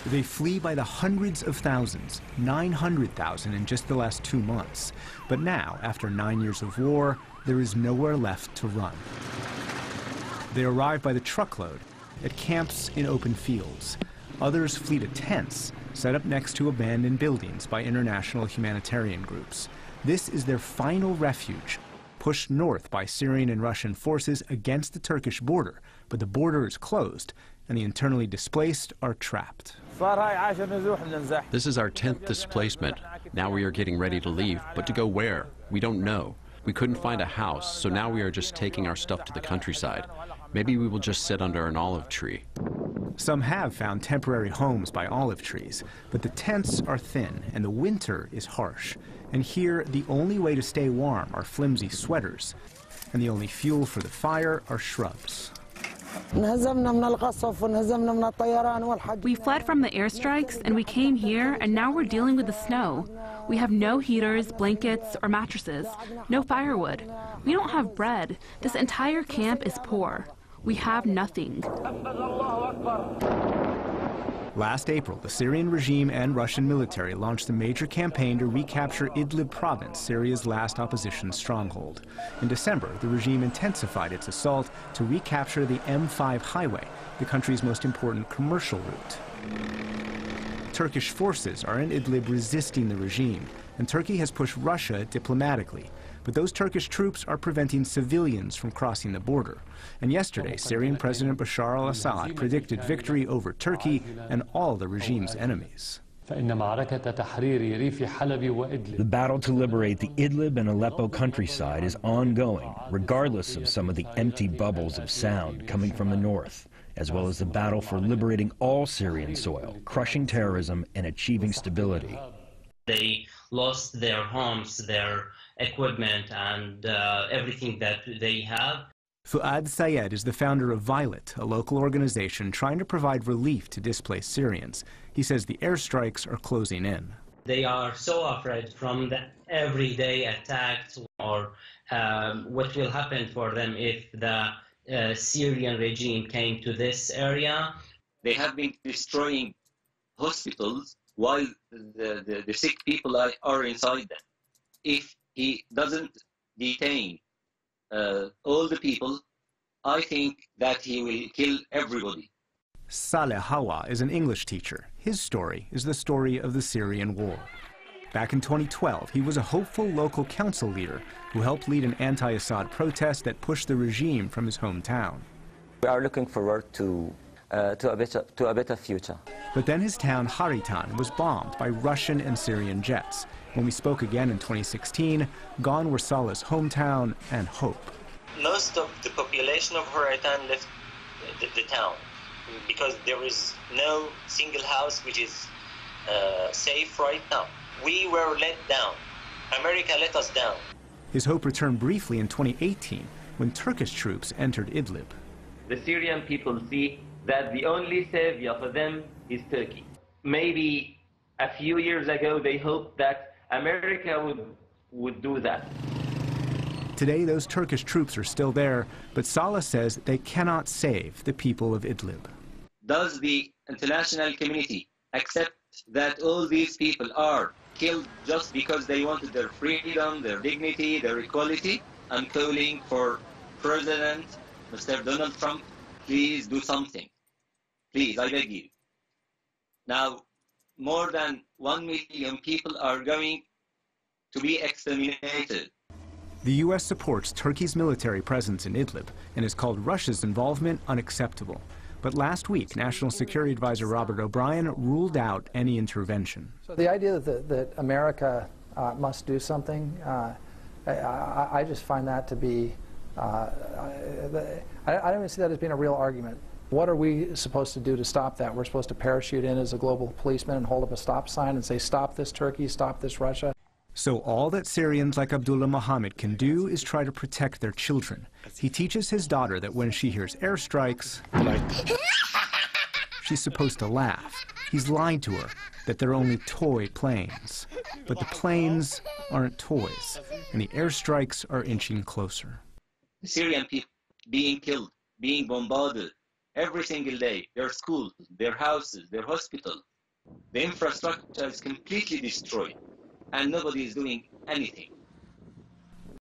They flee by the hundreds of thousands, 900,000 in just the last 2 months. But now, after 9 years of war, there is nowhere left to run. They arrive by the truckload at camps in open fields. Others flee to tents set up next to abandoned buildings by international humanitarian groups. This is their final refuge, pushed north by Syrian and Russian forces against the Turkish border. But the border is closed, and the internally displaced are trapped. This is our 10th displacement. Now we are getting ready to leave, but to go where? We don't know. We couldn't find a house, so now we are just taking our stuff to the countryside. Maybe we will just sit under an olive tree. Some have found temporary homes by olive trees, but the tents are thin and the winter is harsh. And here, the only way to stay warm are flimsy sweaters, and the only fuel for the fire are shrubs. We fled from the airstrikes and we came here, and now we're dealing with the snow. We have no heaters, blankets, or mattresses, no firewood. We don't have bread. This entire camp is poor. We have nothing. Last April, the Syrian regime and Russian military launched a major campaign to recapture Idlib province, Syria's last opposition stronghold. In December, the regime intensified its assault to recapture the M5 highway, the country's most important commercial route. Turkish forces are in Idlib resisting the regime, and Turkey has pushed Russia diplomatically. But those Turkish troops are preventing civilians from crossing the border. And yesterday, Syrian President Bashar al-Assad predicted victory over Turkey and all the regime's enemies. The battle to liberate the Idlib and Aleppo countryside is ongoing, regardless of some of the empty bubbles of sound coming from the north, as well as the battle for liberating all Syrian soil, crushing terrorism, and achieving stability. They lost their homes, their equipment, and everything that they have. Fuad Sayed is the founder of Violet, a local organization trying to provide relief to displaced Syrians. He says the airstrikes are closing in. They are so afraid from the everyday attacks or what will happen for them if the Syrian regime came to this area. They have been destroying hospitals while the sick people are inside them. If he doesn't detain all the people, I think that he will kill everybody. Saleh Hawa is an English teacher. His story is the story of the Syrian war. Back in 2012, he was a hopeful local council leader who helped lead an anti-Assad protest that pushed the regime from his hometown. We are looking forward to a better future. But then his town, Haritan, was bombed by Russian and Syrian jets. When we spoke again in 2016, gone were Saleh's hometown and hope. Most of the population of Haritan left the town because there is no single house which is safe right now. We were let down. America let us down. His hope returned briefly in 2018 when Turkish troops entered Idlib. The Syrian people see that the only savior for them is Turkey. Maybe a few years ago they hoped that America would do that. Today those Turkish troops are still there, but Saleh says they cannot save the people of Idlib. Does the international community accept that all these people are killed just because they wanted their freedom, their dignity, their equality? I'm calling for President Mr. Donald Trump, please do something. Please, I beg you. Now, more than 1 million people are going to be exterminated. The U.S. supports Turkey's military presence in Idlib and has called Russia's involvement unacceptable. But last week, National Security Advisor Robert O'Brien ruled out any intervention. So the idea that America must do something, I just find that to be, I don't even see that as being a real argument. What are we supposed to do to stop that? We're supposed to parachute in as a global policeman and hold up a stop sign and say, stop this Turkey, stop this Russia. So all that Syrians like Abdullah Mohammed can do is try to protect their children. He teaches his daughter that when she hears airstrikes, she's supposed to laugh. He's lied to her that they're only toy planes. But the planes aren't toys, and the airstrikes are inching closer. The Syrian people being killed, being bombarded every single day, their schools, their houses, their hospitals. The infrastructure is completely destroyed, and nobody is doing anything.